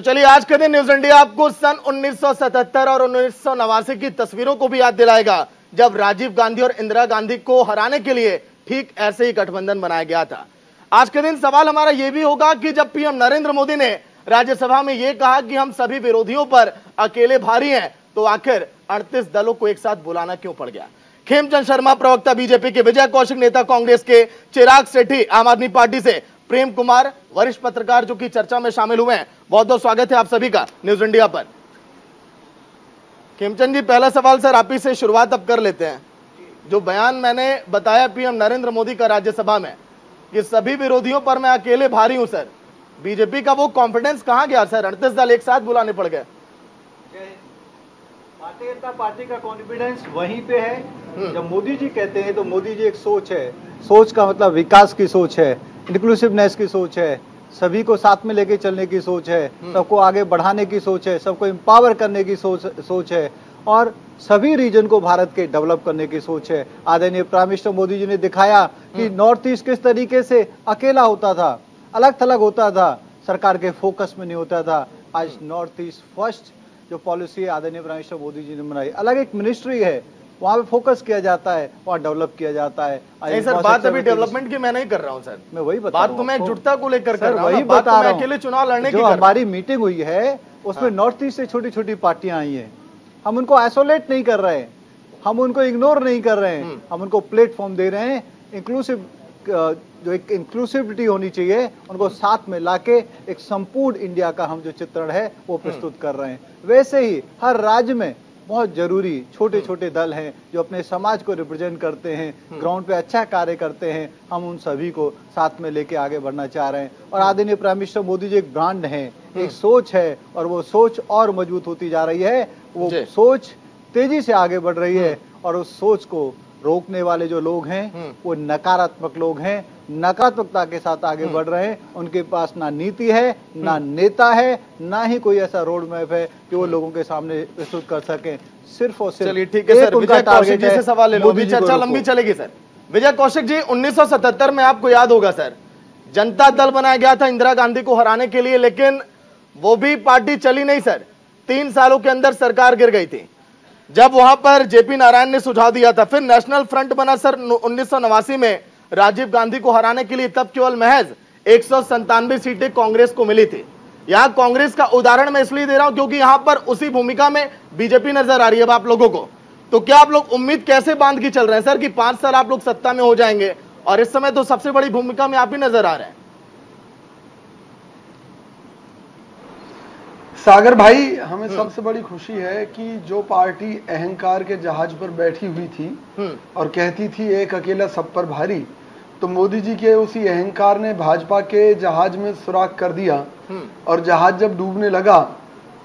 चलिए आज के दिन न्यूज इंडिया आपको सन 1977 और 1989 की तस्वीरों को भी याद दिलाएगा, जब राजीव गांधी और इंदिरा गांधी को हराने के लिए ठीक ऐसे ही गठबंधन बनाया गया था। आज के दिन सवाल हमारा यह भी होगा कि जब पीएम नरेंद्र मोदी ने राज्यसभा में यह कहा कि हम सभी विरोधियों पर अकेले भारी हैं, तो आखिर 38 दलों को एक साथ बुलाना क्यों पड़ गया। खेमचंद शर्मा प्रवक्ता बीजेपी के, विजय कौशिक नेता कांग्रेस के, चिराग सेठी आम आदमी पार्टी से, प्रेम कुमार वरिष्ठ पत्रकार जो कि चर्चा में शामिल हुए हैं, बहुत बहुत स्वागत है आप सभी का न्यूज इंडिया पर। खेमचंद जी, पहला सवाल सर आप ही से शुरुआत अब कर लेते हैं। जो बयान मैंने बताया पीएम नरेंद्र मोदी का राज्यसभा में कि सभी विरोधियों पर मैं अकेले भारी हूं, सर बीजेपी का वो कॉन्फिडेंस कहां गया सर? 38 दल एक साथ बुलाने पड़ गए। भारतीय जनता पार्टी का कॉन्फिडेंस वहीं पे है। जब मोदी जी कहते हैं तो मोदी जी एक सोच है, सोच का मतलब विकास की सोच है, इंक्लूसिवनेस की सोच है, सभी को साथ में लेके चलने की सोच है, सबको आगे बढ़ाने की सोच है, सबको एम्पावर करने की सोच है और सभी रीजन को भारत के डेवलप करने की सोच है। आदरणीय प्राइम मिनिस्टर मोदी जी ने दिखाया कि नॉर्थ ईस्ट किस तरीके से अकेला होता था, अलग थलग होता था, सरकार के फोकस में नहीं होता था। आज नॉर्थ ईस्ट फर्स्ट जो पॉलिसी आदरणीय प्राइम मिनिस्टर मोदी जी ने बनाई, अलग एक मिनिस्ट्री है, वहाँ पे फोकस किया जाता है, वहाँ डेवलप किया जाता है। नहीं सर, बात अभी डेवलपमेंट की मैं नहीं कर रहा हूँ सर, मैं वही बता बात तुम्हें एकजुटता को लेकर कर रहा हूँ, वही बता रहा हूँ। अकेले चुनाव लड़ने की जो हमारी मीटिंग हुई है उसमें नॉर्थ ईस्ट से छोटी छोटी पार्टियां आई हैं, हम उनको आइसोलेट नहीं कर रहे हैं, हम उनको इग्नोर नहीं कर रहे हैं, हम उनको प्लेटफॉर्म दे रहे हैं। इंक्लूसिव जो एक इंक्लूसिविटी होनी चाहिए उनको साथ में लाके एक संपूर्ण इंडिया का हम जो चित्रण है वो प्रस्तुत कर रहे हैं। वैसे ही हर राज्य में बहुत जरूरी छोटे छोटे दल हैं जो अपने समाज को रिप्रेजेंट करते हैं, ग्राउंड पे अच्छा कार्य करते हैं, हम उन सभी को साथ में लेके आगे बढ़ना चाह रहे हैं। और आदरणीय प्राइम मिनिस्टर मोदी जी एक ब्रांड है, एक सोच है और वो सोच और मजबूत होती जा रही है, वो सोच तेजी से आगे बढ़ रही है और उस सोच को रोकने वाले जो लोग हैं वो नकारात्मक लोग हैं, नकारात्मकता के साथ आगे बढ़ रहे हैं। उनके पास ना नीति है, ना नेता है, ना ही कोई ऐसा रोड मैप है कि वो लोगों के सामने प्रस्तुत कर सकें। सिर्फ और सिर्फ चलिए ठीक है सर, विजय कौशिक जी से सवाल ले लो, अभी चर्चा लंबी चलेगी सर। विजय कौशिक जी, 1977 में आपको याद होगा सर, जनता दल बनाया गया था इंदिरा गांधी को हराने के लिए, लेकिन वो भी पार्टी चली नहीं सर, 3 सालों के अंदर सरकार गिर गई थी। जब वहां पर जेपी नारायण ने सुझाव दिया था, फिर नेशनल फ्रंट बना सर 1989 में राजीव गांधी को हराने के लिए, तब केवल महज 197 सीटें कांग्रेस को मिली थी। यहां कांग्रेस का उदाहरण मैं इसलिए दे रहा हूं क्योंकि यहां पर उसी भूमिका में बीजेपी नजर आ रही है अब आप लोगों को। तो क्या आप लोग उम्मीद कैसे बांध के चल रहे हैं सर कि 5 साल आप लोग सत्ता में हो जाएंगे, और इस समय तो सबसे बड़ी भूमिका में आप ही नजर आ रहे हैं। सागर भाई, हमें सबसे बड़ी खुशी है कि जो पार्टी अहंकार के जहाज पर बैठी हुई थी और कहती थी एक अकेला सब पर भारी, तो मोदी जी के उसी अहंकार ने भाजपा के जहाज में सुराख कर दिया और जहाज जब डूबने लगा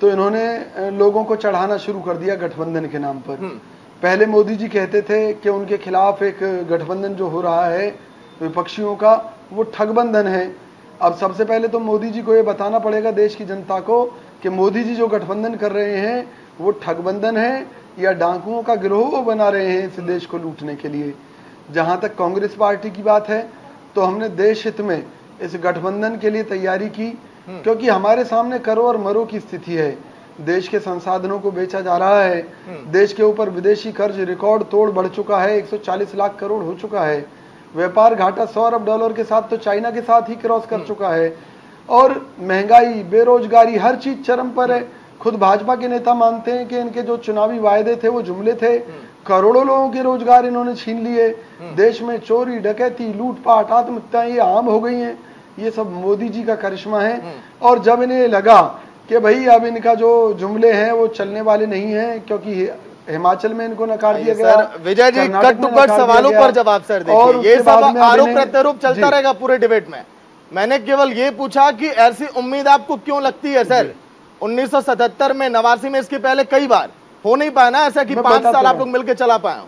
तो इन्होंने लोगों को चढ़ाना शुरू कर दिया गठबंधन के नाम पर। पहले मोदी जी कहते थे कि उनके खिलाफ एक गठबंधन जो हो रहा है विपक्षियों का, वो ठगबंधन है। अब सबसे पहले तो मोदी जी को ये बताना पड़ेगा देश की जनता को कि मोदी जी जो गठबंधन कर रहे हैं वो ठगबंधन है या डाकुओं का गिरोह बना रहे हैं इस देश को लूटने के लिए। जहां तक कांग्रेस पार्टी की बात है तो हमने देश हित में इस गठबंधन के लिए तैयारी की, क्योंकि हमारे सामने करो और मरो की स्थिति है। देश के संसाधनों को बेचा जा रहा है, देश के ऊपर विदेशी कर्ज रिकॉर्ड तोड़ बढ़ चुका है, 140 लाख करोड़ हो चुका है। व्यापार घाटा 100 अरब डॉलर के साथ तो चाइना के साथ ही क्रॉस कर चुका है और महंगाई, बेरोजगारी, हर चीज चरम पर है। खुद भाजपा के नेता मानते हैं कि इनके जो चुनावी वायदे थे वो जुमले थे। करोड़ों लोगों के रोजगार इन्होंने छीन लिए। देश में चोरी, डकैती, लूटपाट, आत्महत्याएं ये आम हो गई हैं। ये सब मोदी जी का करिश्मा है। और जब इन्हें लगा कि भाई अब इनका जो जुमले हैं वो चलने वाले नहीं हैं, क्योंकि हिमाचल में इनको नकार दिया गया। Vijay ji, cut to cut सवालों पर जवाब सर देखिए, ये सब आरोप प्रत्यारोप चलता रहेगा पूरे डिबेट में। मैंने केवल ये पूछा कि ऐसी उम्मीद आपको क्यों लगती है सर? 1977 में, 89 में, इसके पहले कई बार हो नहीं पाया ना ऐसा कि 5 साल आप लोग मिलकर चला पाए।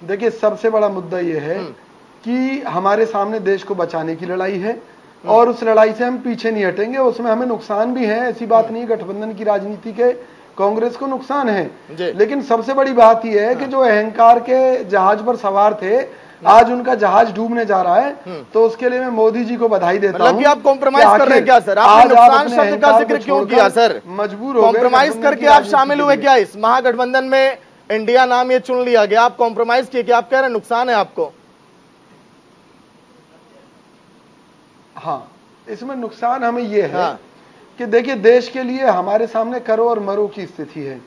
देखिए, सबसे बड़ा मुद्दा यह है कि हमारे सामने देश को बचाने की लड़ाई है और उस लड़ाई से हम पीछे नहीं हटेंगे। उसमें हमें नुकसान भी है, ऐसी बात नहीं, गठबंधन की राजनीति के कांग्रेस को नुकसान है, लेकिन सबसे बड़ी बात यह है कि जो अहंकार के जहाज पर सवार थे आज उनका जहाज डूबने जा रहा है, तो उसके लिए मैं मोदी जी को बधाई देता हूं। मतलब कि आप कॉम्प्रोमाइज कर रहे हैं क्या सर? आपने नुकसान शब्द का जिक्र क्यों किया सर? मजबूर हो कॉम्प्रोमाइज करके आप शामिल हुए क्या इस महागठबंधन में? इंडिया नाम ये चुन लिया गया, आप कॉम्प्रोमाइज किए, क्या आप कह रहे हैं नुकसान है आपको? हाँ, इसमें नुकसान हमें ये है कि देखिए, देश के लिए हमारे सामने करो और मरो की स्थिति है।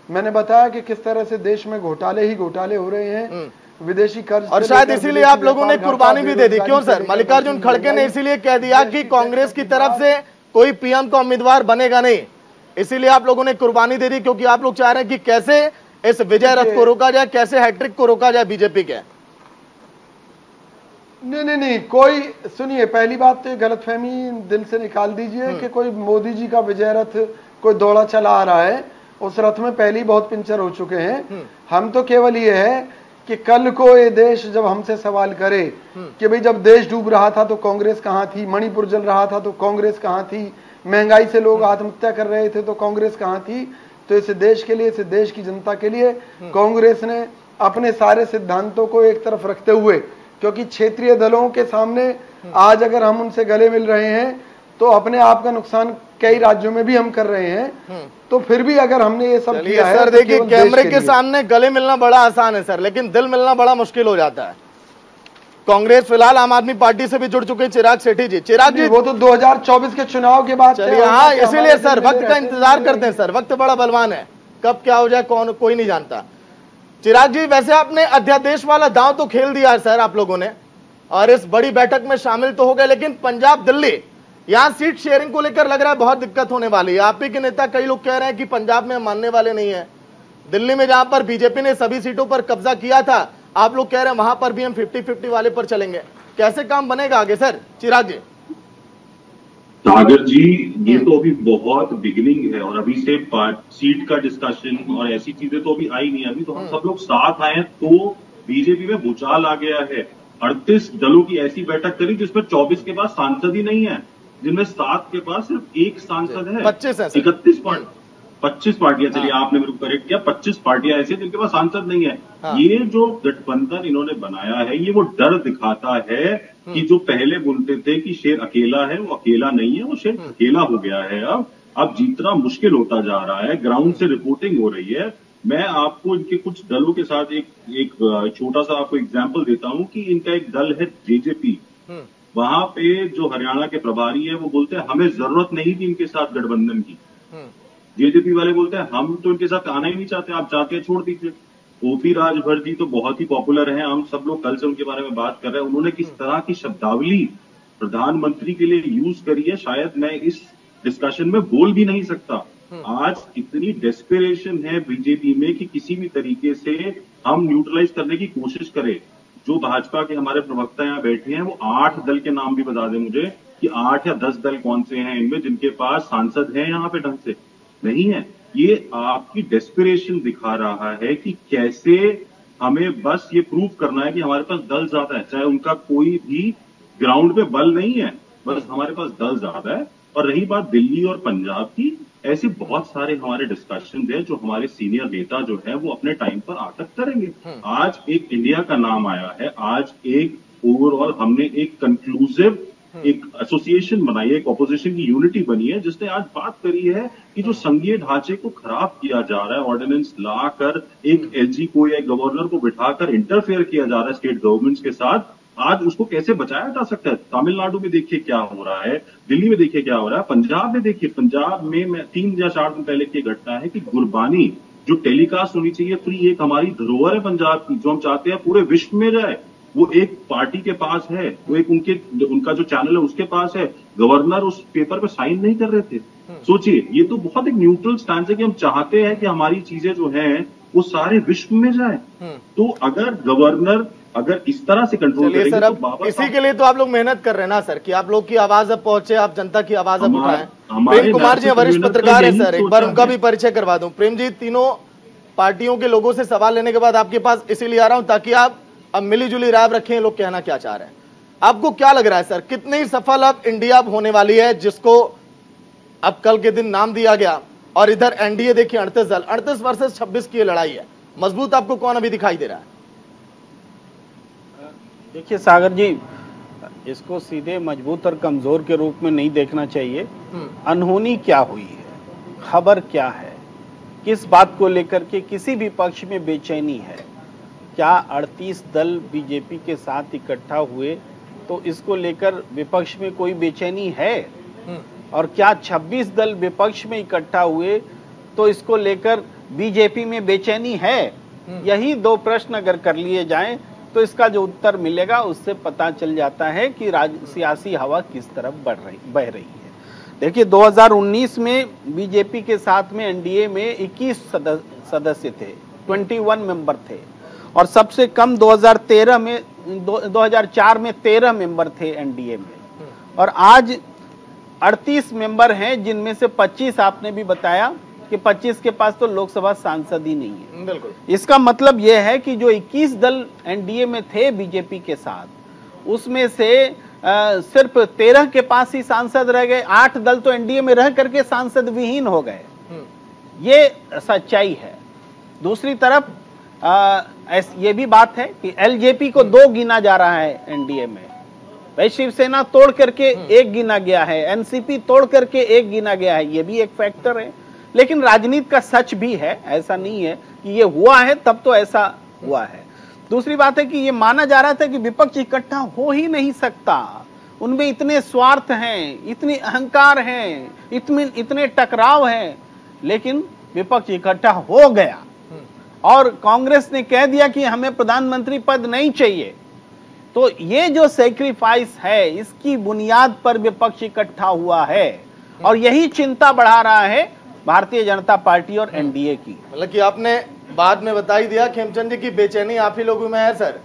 मैंने बताया कि किस तरह से देश में घोटाले ही घोटाले हो रहे हैं, विदेशी कर्ज, और शायद इसीलिए आप लोगों ने कुर्बानी भी दे दी। क्यों सर? मल्लिकार्जुन खड़गे ने इसीलिए कह दिया कि कांग्रेस की तरफ से कोई पीएम का उम्मीदवार बनेगा नहीं, इसीलिए आप लोगों ने कुर्बानी दे दी, क्योंकि आप लोग चाह रहे हैं कि कैसे इस विजय रथ को रोका जाए, कैसे हैट्रिक को रोका जाए बीजेपी के। नहीं, कोई, सुनिए, पहली बात तो गलतफहमी दिल से निकाल दीजिए कि कोई मोदी जी का विजय रथ कोई दौड़ा चला आ रहा है। उस रथ में पहले ही बहुत पिंचर हो चुके हैं। हम तो केवल ये है कि कल को ये देश जब हमसे सवाल करे कि भाई जब देश डूब रहा था तो कांग्रेस कहां थी, मणिपुर जल रहा था तो कांग्रेस कहां थी, महंगाई से लोग आत्महत्या कर रहे थे तो कांग्रेस कहां थी, तो इस देश के लिए, इस देश की जनता के लिए कांग्रेस ने अपने सारे सिद्धांतों को एक तरफ रखते हुए, क्योंकि क्षेत्रीय दलों के सामने आज अगर हम उनसे गले मिल रहे हैं तो अपने आप का नुकसान कई राज्यों में भी हम कर रहे हैं, तो फिर भी अगर हमने ये सब किया है, सर देखिए, कैमरे के सामने गले मिलना बड़ा आसान है सर, लेकिन दिल मिलना बड़ा मुश्किल हो जाता है। कांग्रेस फिलहाल आम आदमी पार्टी से भी जुड़ चुके चिराग सेठी जी। चिराग जी, वो तो 2024 के चुनाव के बाद, चलिए, हाँ, इसीलिए सर वक्त का इंतजार करते हैं सर, वक्त बड़ा बलवान है, कब क्या हो जाए कोई नहीं जानता। चिराग जी, वैसे आपने अध्यादेश वाला दांव तो खेल दिया है सर आप लोगों ने, और इस बड़ी बैठक में शामिल तो हो गए, लेकिन पंजाब दिल्ली यहां सीट शेयरिंग को लेकर लग रहा है बहुत दिक्कत होने वाली है। आप ही के नेता कई लोग कह रहे हैं कि पंजाब में मानने वाले नहीं है, दिल्ली में जहां पर बीजेपी ने सभी सीटों पर कब्जा किया था, आप लोग कह रहे हैं वहां पर भी हम 50-50 वाले पर चलेंगे। कैसे काम बनेगा आगे सर? चिराग जी। सागर जी, ये तो अभी बहुत बिगिनिंग है और अभी से सीट का डिस्कशन और ऐसी चीजें तो अभी आई नहीं। अभी तो हम सब लोग साथ आए हैं तो बीजेपी में भूचाल आ गया है। 38 दलों की ऐसी बैठक करी जिसमें 24 के पास सांसद ही नहीं है, जिनमें 7 के पास सिर्फ एक सांसद है। 25 पार्टियां, चलिए आपने मेरे को करेक्ट किया, 25 पार्टियां ऐसी जिनके पास सांसद नहीं है। ये जो गठबंधन इन्होंने बनाया है, ये वो डर दिखाता है कि जो पहले बोलते थे कि शेर अकेला है, वो अकेला नहीं है, वो शेर अकेला हो गया है। अब जीतना मुश्किल होता जा रहा है, ग्राउंड से रिपोर्टिंग हो रही है। मैं आपको इनके कुछ दलों के साथ एक छोटा सा आपको एग्जाम्पल देता हूं कि इनका एक दल है जेजेपी। वहां पे जो हरियाणा के प्रभारी है वो बोलते हैं हमें जरूरत नहीं थी इनके साथ गठबंधन की। जेजेपी वाले बोलते हैं हम तो इनके साथ आना ही नहीं चाहते, आप चाहते हैं छोड़ दीजिए। ओपी राजभर जी तो बहुत ही पॉपुलर हैं, हम सब लोग कल से उनके बारे में बात कर रहे हैं। उन्होंने किस तरह की शब्दावली प्रधानमंत्री के लिए यूज करी है, शायद मैं इस डिस्कशन में बोल भी नहीं सकता। आज इतनी डेस्परेशन है बीजेपी में कि किसी भी तरीके से हम न्यूट्रलाइज करने की कोशिश करें। जो भाजपा के हमारे प्रवक्ता यहाँ बैठे हैं वो 8 दल के नाम भी बता दें मुझे कि 8 या 10 दल कौन से हैं इनमें जिनके पास सांसद हैं यहाँ पे ढंग से नहीं है। ये आपकी डेस्परेशन दिखा रहा है कि कैसे हमें बस ये प्रूव करना है कि हमारे पास दल ज्यादा है, चाहे उनका कोई भी ग्राउंड पे बल नहीं है, बस हमारे पास दल ज्यादा है। और रही बात दिल्ली और पंजाब की, ऐसे बहुत सारे हमारे डिस्कशन है जो हमारे सीनियर नेता जो है वो अपने टाइम पर आकर करेंगे। आज एक इंडिया का नाम आया है, आज एक ओवरऑल हमने एक कंक्लूसिव एक एसोसिएशन बनाई है, एक ऑपोजिशन की यूनिटी बनी है जिसने आज बात करी है कि जो संघीय ढांचे को खराब किया जा रहा है, ऑर्डिनेंस लाकर एक एलजी को या गवर्नर को बिठाकर इंटरफेयर किया जा रहा है स्टेट गवर्नमेंट्स के साथ, आज उसको कैसे बचाया जा सकता है। तमिलनाडु में देखिए क्या हो रहा है, दिल्ली में देखिए क्या हो रहा है, पंजाब में देखिए, पंजाब में 3 या 4 दिन पहले की घटना है कि गुरबानी जो टेलीकास्ट होनी चाहिए फ्री, एक हमारी धरोहर है पंजाब की जो हम चाहते हैं पूरे विश्व में जाए, वो एक पार्टी के पास है, वो एक उनका जो चैनल है उसके पास है। गवर्नर उस पेपर पे साइन नहीं कर रहे थे। सोचिए, ये तो बहुत एक न्यूट्रल स्टैंड है कि हम चाहते हैं कि हमारी चीजें जो हैं वो सारे विश्व में जाए। तो अगर गवर्नर अगर इस तरह से कंट्रोल करेंगे सर, अब इसी के लिए तो आप लोग मेहनत कर रहे हैं ना सर, कि आप लोग की आवाज अब पहुंचे, आप जनता की आवाज अब उठाएं। प्रेम कुमार जी वरिष्ठ पत्रकार है सर, एक बार उनका भी परिचय करवा दूं। प्रेम जी, तीनों पार्टियों के लोगों से सवाल लेने के बाद आपके पास इसीलिए आ रहा हूं ताकि आप अब मिली-जुली राय रखें, लोग कहना क्या चाह रहे हैं। आपको क्या लग रहा है सर, कितनी सफल अब इंडिया होने वाली है जिसको अब कल के दिन नाम दिया गया, और इधर एनडीए देखिए 38 दल, 38 वर्सेस 26 की लड़ाई है, मजबूत आपको कौन अभी दिखाई दे रहा है? देखिए सागर जी, इसको सीधे मजबूत और कमजोर के रूप में नहीं देखना चाहिए। अनहोनी क्या हुई है, खबर क्या है, किस बात को लेकर के किसी भी पक्ष में बेचैनी है? क्या 38 दल बीजेपी के साथ इकट्ठा हुए तो इसको लेकर विपक्ष में कोई बेचैनी है? और क्या 26 दल विपक्ष में इकट्ठा हुए तो इसको लेकर बीजेपी में बेचैनी है? यही दो प्रश्न अगर कर लिए जाएं तो इसका जो उत्तर मिलेगा उससे पता चल जाता है कि सियासी हवा किस तरफ बह रही है। देखिए 2019 में बीजेपी के साथ में एनडीए में 21 सदस्य थे, 21 मेंबर थे, और सबसे कम 2004 में 13 मेंबर थे एनडीए में, और आज 38 मेंबर हैं, जिनमें से 25 आपने भी बताया कि 25 के पास तो लोकसभा सांसद ही नहीं है। बिल्कुल। इसका मतलब यह है कि जो 21 दल एनडीए में थे बीजेपी के साथ, उसमें से सिर्फ 13 के पास ही सांसद रह गए। 8 दल तो एनडीए में रह करके सांसद विहीन हो गए। ये सच्चाई है। दूसरी तरफ ये भी बात है कि एलजेपी को 2 गिना जा रहा है एनडीए में। भाई शिवसेना तोड़ करके 1 गिना गया है, एनसीपी तोड़ करके 1 गिना गया है, ये भी एक फैक्टर है। लेकिन राजनीति का सच भी है, ऐसा नहीं है कि ये हुआ है तब तो ऐसा हुआ है। दूसरी बात है कि ये माना जा रहा था कि विपक्ष इकट्ठा हो ही नहीं सकता, उनमें इतने स्वार्थ हैं, इतने अहंकार हैं, इतने टकराव हैं, लेकिन विपक्ष इकट्ठा हो गया और कांग्रेस ने कह दिया कि हमें प्रधानमंत्री पद नहीं चाहिए। तो ये जो सैक्रिफाइस है, इसकी बुनियाद पर विपक्ष इकट्ठा हुआ है, और यही चिंता बढ़ा रहा है भारतीय जनता पार्टी और एनडीए की। मतलब कि आपने बाद में बता ही दिया खेमचंद जी की बेचैनी आप ही लोगों में है सर।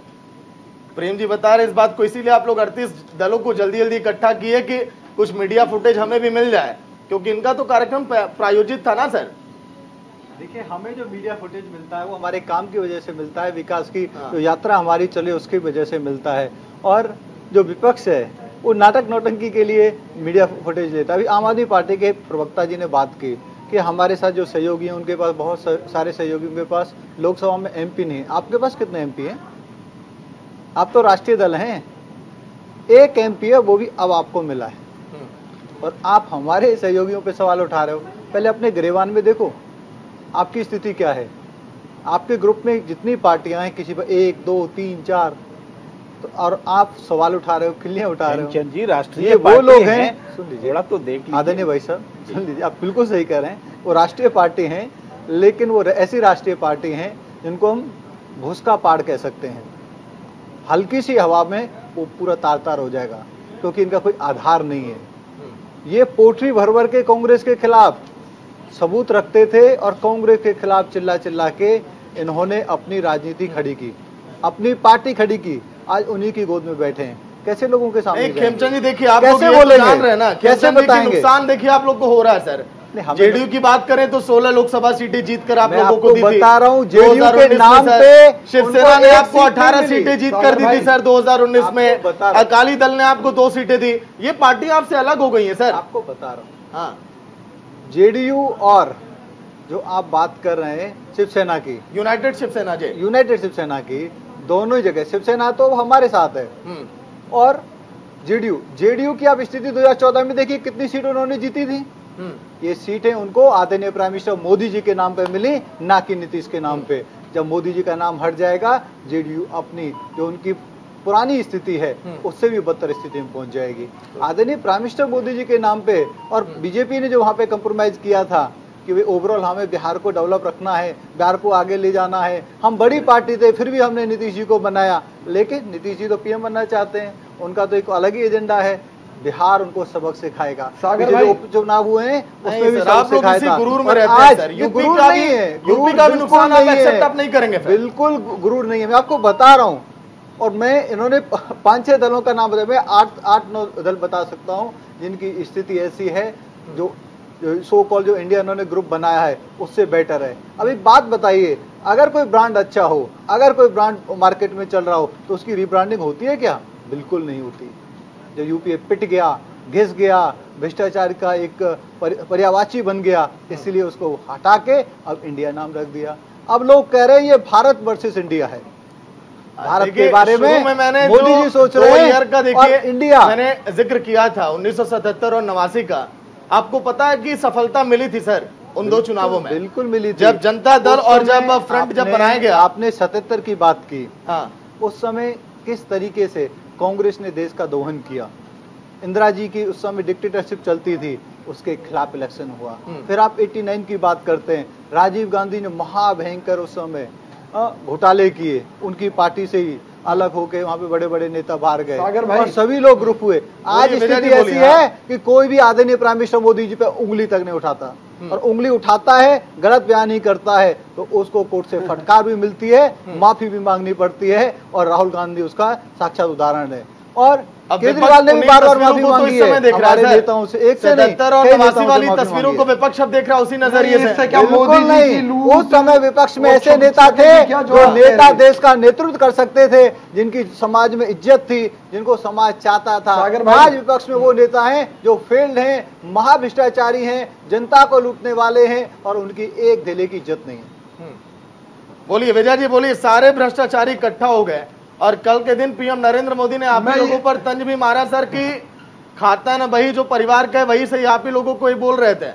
प्रेम जी बता रहे इस बात को, इसीलिए आप लोग 38 दलों को जल्दी जल्दी इकट्ठा किए कि कुछ मीडिया फुटेज हमें भी मिल जाए, क्योंकि इनका तो कार्यक्रम प्रायोजित था ना सर। देखिए, हमें जो मीडिया फुटेज मिलता है वो हमारे काम की वजह से मिलता है, विकास की जो यात्रा हमारी चली उसकी वजह से मिलता है। और जो विपक्ष है वो नाटक नौटंकी के लिए मीडिया फुटेज लेता है। अभी आम आदमी पार्टी के प्रवक्ता जी ने बात की कि हमारे साथ जो सहयोगी हैं उनके पास बहुत सारे सहयोगियों के पास लोकसभा में एमपी नहीं है। आपके पास कितने एमपी हैं? आप तो राष्ट्रीय दल हैं, 1 एमपी है, वो भी अब आपको मिला है, और आप हमारे सहयोगियों पे सवाल उठा रहे हो। पहले अपने गिरेबान में देखो आपकी स्थिति क्या है। आपके ग्रुप में जितनी पार्टियां हैं, किसी पर 1, 2, 3, 4, तो और आप सवाल उठा रहे हो, खिल्लियां उठा रहे हो। जी राष्ट्रीय वो लोग हैं, सुन लीजिए, थोड़ा तो देख लीजिए। आदरणीय भाई साहब सुन लीजिए, आप बिल्कुल सही कह रहे हैं, वो राष्ट्रीय पार्टी हैं, लेकिन वो ऐसी राष्ट्रीय पार्टी हैं जिनको हम भूस का पहाड़ कह सकते हैं। हल्की सी हवा में वो पूरा तार तार हो जाएगा, क्योंकि इनका कोई आधार नहीं है। ये पोटरी भर भर के कांग्रेस के खिलाफ सबूत रखते थे, और कांग्रेस के खिलाफ चिल्ला चिल्ला के इन्होंने अपनी राजनीति खड़ी की, अपनी पार्टी खड़ी की। आज उन्हीं की गोद में बैठे हैं। कैसे लोगों के सामने खेमचंद जी देखिए, आप लोग ये जान रहे हैं ना, कैसे बताएंगे? नुकसान देखिए आप लोग को हो रहा है सर। जेडीयू की बात करें तो 16 लोकसभा सीटें जीतकर आप लोगों को दी थी। बता रहा हूँ, जेडीयू के नाम पे शिवसेना ने आपको 18 सीटें जीत कर दी थी सर 2019 में। अकाली दल ने आपको 2 सीटें दी। ये पार्टी आपसे अलग हो गई है सर। आपको बता रहा हूँ। हाँ, जेडीयू और जो आप बात कर रहे हैं शिवसेना की, यूनाइटेड शिवसेना की, दोनों ही जगह शिवसेना तो हमारे साथ है, और जेडीयू की आप स्थिति 2014 में देखिए कितनी सीट उन्होंने जीती थी। ये सीटें उनको आदरणीय प्राइम मिनिस्टर मोदी जी के नाम पे मिली, ना कि नीतीश के नाम पे। जब मोदी जी का नाम हट जाएगा, जेडीयू अपनी जो उनकी पुरानी स्थिति है उससे भी बदतर स्थिति में पहुंच जाएगी। आदरणीय प्राइम मिनिस्टर मोदी जी के नाम पे, और बीजेपी ने जो वहां पे कंप्रोमाइज किया था कि भाई ओवरऑल हमें बिहार को डेवलप रखना है, बिहार को आगे ले जाना है। हम बड़ी पार्टी थे, फिर भी हमने नीतीश जी को बनाया, लेकिन नीतीश जी तो पीएम बनना चाहते हैं, उनका तो एक अलग ही एजेंडा है। बिहार उनको सबक सिखाएगा। जो उपचुनाव हुए हैं उसमें भी सबक सिखाया था। आज यूपी का भी नुकसान आप एक्सेप्ट नहीं करेंगे? बिल्कुल गुरूर नहीं है, मैं आपको बता रहा हूँ। और मैं इन्होंने 5-6 दलों का नाम बताया, मैं 8-9 दल बता सकता हूँ जिनकी स्थिति ऐसी है, जो सो कॉल जो इंडिया इन्होंने ग्रुप बनाया है उससे बेटर है। अब एक बात बताइए, अगर कोई ब्रांड अच्छा हो, अगर कोई ब्रांड मार्केट में चल रहा हो, तो उसकी रिब्रांडिंग होती है क्या? बिल्कुल नहीं होती। जो यूपीए पिट गया, घिस गया, भ्रष्टाचार का एक पर्यायवाची बन गया, इसलिए उसको हटा के अब इंडिया नाम रख दिया। अब लोग कह रहे हैं ये भारत वर्सेस इंडिया है। भारत के बारे में मैंने मोदी जी सोच रहे हैं और इंडिया, मैंने जिक्र किया था 1977 और 89 का। आपको पता है कि सफलता मिली थी सर उन दो चुनावों में? बिल्कुल मिली थी। जब जनता दल और जब फ्रंट जब बनाया गया। आपने 77 की बात की, हाँ, उस समय किस तरीके से कांग्रेस ने देश का दोहन किया। इंदिरा जी की उस समय डिक्टेटरशिप चलती थी, उसके खिलाफ इलेक्शन हुआ। फिर आप 89 की बात करते हैं, राजीव गांधी ने महाभयंकर उस समय घोटाले किए, उनकी पार्टी से ही अलग होके वहां पे बड़े बड़े नेता बाहर गए और सभी लोग ग्रुप हुए। आज स्थिति ऐसी है कि कोई भी आदरणीय प्राइम मिनिस्टर मोदी जी पे उंगली तक नहीं उठाता, और उंगली उठाता है, गलत बयान ही करता है तो उसको कोर्ट से फटकार भी मिलती है, माफी भी मांगनी पड़ती है, और राहुल गांधी उसका साक्षात उदाहरण है। और केजरीवाल ने भी बार बार माफी मांगी है हमारे नेताओं से, एक से नहीं, 77 और 89 वाली तस्वीरों को विपक्ष अब देख रहा है उसी नजरिए से। क्या मोदी नहीं, उस समय विपक्ष में ऐसे नेता थे जो नेता देश का नेतृत्व कर सकते थे, जिनकी समाज में इज्जत थी, जिनको समाज चाहता था। आज विपक्ष में वो नेता हैं जो फेल्ड हैं, महाभ्रष्टाचारी हैं, जनता को लूटने वाले हैं, और उनकी एक धेले की इज्जत नहीं है। बोलिए विजय जी, बोलिए। सारे भ्रष्टाचारी इकट्ठा हो गए और कल के दिन पीएम नरेंद्र मोदी ने आप ही लोगों पर तंज भी मारा सर कि खाता न वही जो परिवार का है वही सही, आप ही लोगों को ही बोल रहे थे।